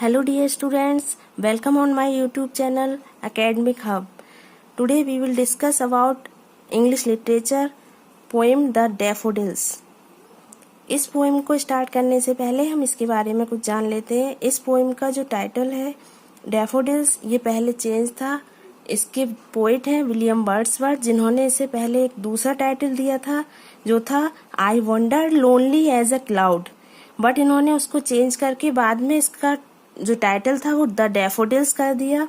Hello dear students, welcome on my YouTube channel Academic Hub. Today we will discuss about English literature poem The Daffodils. इस poem को start करने से पहले हम इसके बारे में कुछ जान लेते हैं। इस पोएम का जो टाइटल है डैफोडिल्स, ये पहले चेंज था। इसके पोइट हैं विलियम वर्ड्सवर्थ, जिन्होंने इससे पहले एक दूसरा टाइटल दिया था जो था I wander lonely as a cloud, but इन्होंने उसको चेंज करके बाद में इसका जो टाइटल था वो द डैफोडिल्स कर दिया।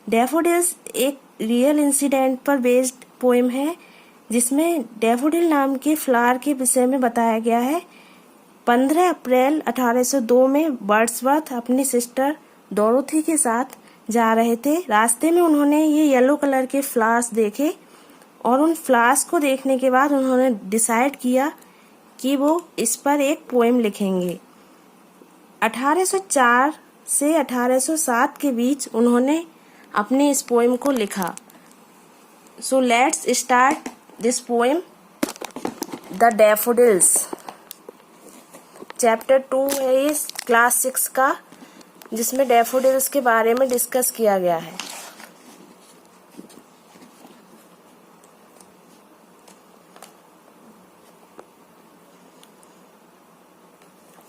डैफोडिल्स एक रियल इंसिडेंट पर बेस्ड पोएम है जिसमें डैफोडिल नाम के फ्लावर के विषय में बताया गया है। 15 अप्रैल 1802 में वर्ड्सवर्थ अपनी सिस्टर डोरोथी के साथ जा रहे थे। रास्ते में उन्होंने ये येलो कलर के फ्लावर्स देखे और उन फ्लावर्स को देखने के बाद उन्होंने डिसाइड किया कि वो इस पर एक पोएम लिखेंगे। 1804 से 1807 के बीच उन्होंने अपने इस पोएम को लिखा। So let's start this poem the daffodils. Chapter 2 है इस क्लास 6 का, जिसमें डैफोडिल्स के बारे में डिस्कस किया गया है।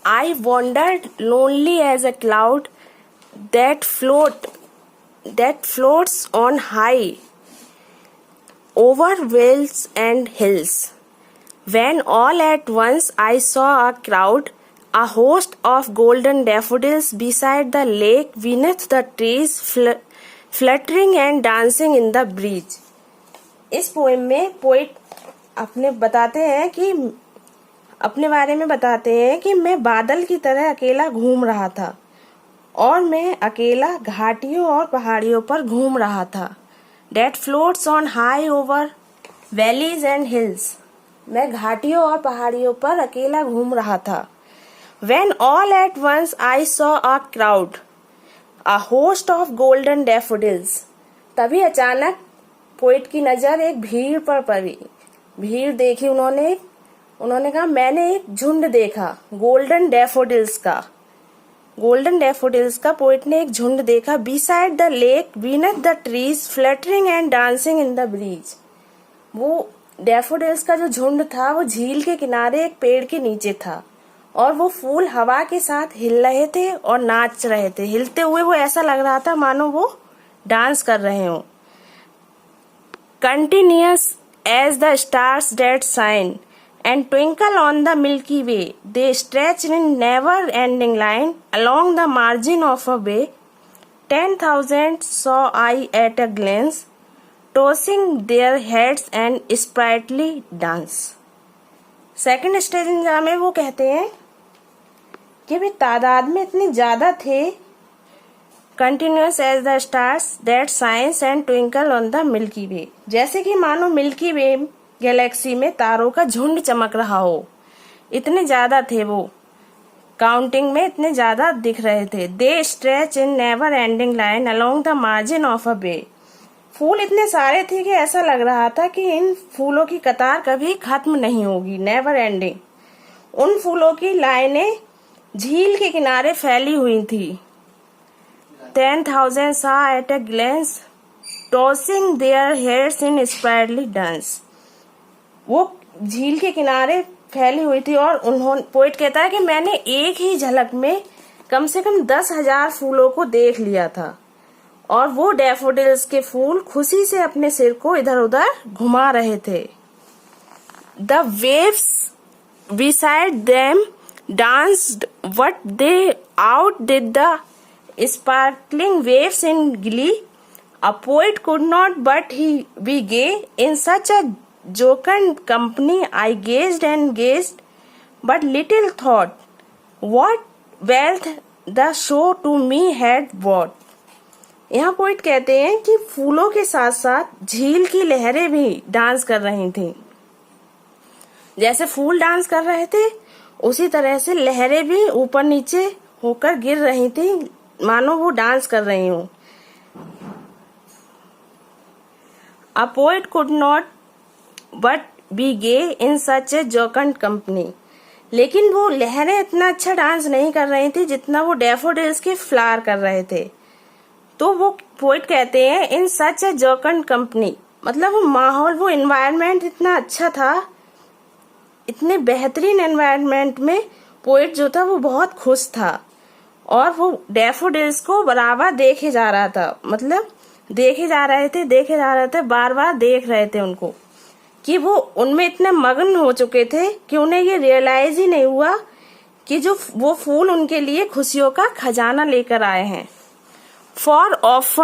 I wandered lonely as a cloud that floats on high over vales and hills, when all at once I saw a crowd, a host of golden daffodils beside the lake, beneath the trees, fluttering and dancing in the breeze. इस poem में poet अपने बारे में बताते हैं कि मैं बादल की तरह अकेला घूम रहा था और मैं अकेला घाटियों और पहाड़ियों पर घूम रहा था। That floats on high over valleys and hills. मैं घाटियों और पहाड़ियों पर अकेला घूम रहा था। When all at once I saw a crowd, a host of golden daffodils. तभी अचानक पोइट की नजर एक भीड़ पर पड़ी। भीड़ देखी उन्होंने कहा मैंने एक झुंड देखा गोल्डन डैफोडिल्स का। गोल्डन डैफोडिल्स का पोइट ने एक झुंड देखा। Beside the lake, beneath the trees, fluttering and dancing in the breeze. वो डैफोडिल्स का जो झुंड था वो झील के किनारे एक पेड़ के नीचे था और वो फूल हवा के साथ हिल रहे थे और नाच रहे थे। हिलते हुए वो ऐसा लग रहा था मानो वो डांस कर रहे हो। Continuous as the stars that shine and twinkle on the Milky Way, they stretch in never-ending line along the margin of a bay. 10,000 saw I at a glance, tossing their heads and sprightly dance. Second stanza में वो कहते हैं कि वे तादाद में इतने ज्यादा थे। Continuous as the stars that shines and twinkle on the Milky Way, जैसे कि मानो मिल्की वे गैलेक्सी में तारों का झुंड चमक रहा हो। इतने ज्यादा थे वो, काउंटिंग में इतने ज्यादा दिख रहे थे। They stretch in never ending line along the margin of a bay. फूल इतने सारे थे कि ऐसा लग रहा था कि इन फूलों की कतार कभी खत्म नहीं होगी, नेवर एंडिंग। उन फूलों की लाइनें झील के किनारे फैली हुई थी। 10,000 saw at a glance, tossing their heads in sprightly dance. वो झील के किनारे फैली हुई थी और पोइट कहता है कि मैंने एक ही झलक में कम से कम 10,000 फूलों को देख लिया था और वो डैफोडिल्स के फूल खुशी से अपने सिर को इधर उधर घुमा रहे थे। The waves beside them danced what they outdid the sparkling waves in glee. A poet could not but he be gay in such a jocund company. I gazed and gazed, but little thought what wealth the show to me had brought. यहाँ poet कहते हैं कि फूलों के साथ साथ झील की लहरें भी डांस कर रही थी। जैसे फूल डांस कर रहे थे उसी तरह से लहरें भी ऊपर नीचे होकर गिर रही थी, मानो वो डांस कर रही हूँ। A poet could not but be gay in such a jocund company. लेकिन वो लहरें इतना अच्छा डांस नहीं कर रही थी जितना वो डैफोडिल्स के फ्लावर कर रहे थे। तो वो पोइट कहते हैं इन सच ए जोकंड कंपनी, मतलब वो माहौल, वो एनवायरनमेंट इतना अच्छा था, इतने बेहतरीन एनवायरनमेंट में पोइट जो था वो बहुत खुश था और वो डैफोडिल्स को बराबर देखे जा रहा था, मतलब देखे जा रहे थे, बार बार देख रहे थे उनको, कि वो उनमें इतने मग्न हो चुके थे कि उन्हें ये रियलाइज ही नहीं हुआ कि जो वो फूल उनके लिए खुशियों का खजाना लेकर आए हैं। For of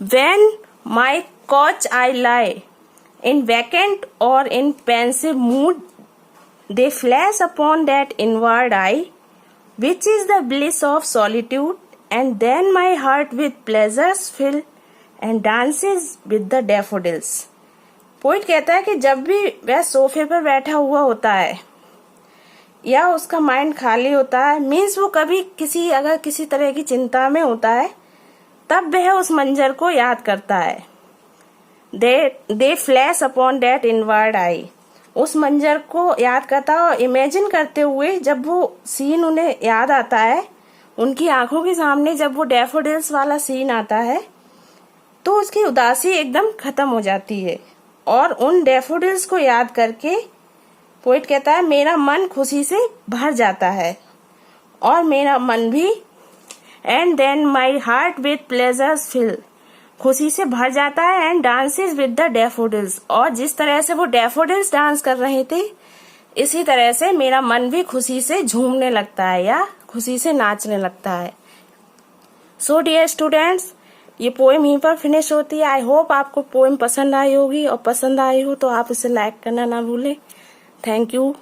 when my couch I lie in vacant or in pensive mood, they flash upon that inward eye, which is the bliss of solitude, and then my heart with pleasures fill and dances with the daffodils. Poet कहता है कि जब भी वह सोफे पर बैठा हुआ होता है या उसका माइंड खाली होता है, मीन्स वो कभी अगर किसी तरह की चिंता में होता है, तब वह उस मंजर को याद करता है। दे फ्लैश अपॉन दैट इनवर्ड आई, उस मंजर को याद करता है और इमेजिन करते हुए जब वो सीन उन्हें याद आता है, उनकी आंखों के सामने जब वो डैफोडिल्स वाला सीन आता है तो उसकी उदासी एकदम खत्म हो जाती है। और उन डैफोडिल्स को याद करके पोइट कहता है मेरा मन खुशी से भर जाता है और मेरा मन भी, and then my heart with pleasures fill, खुशी से भर जाता है, and dances with the daffodils, और जिस तरह से वो डैफोडिल्स डांस कर रहे थे इसी तरह से मेरा मन भी खुशी से झूमने लगता है या खुशी से नाचने लगता है। सो डियर स्टूडेंट्स, ये पोएम यहीं पर फिनिश होती है। आई होप आपको पोएम पसंद आई होगी, और पसंद आई हो तो आप इसे लाइक करना ना भूलें। Thank you.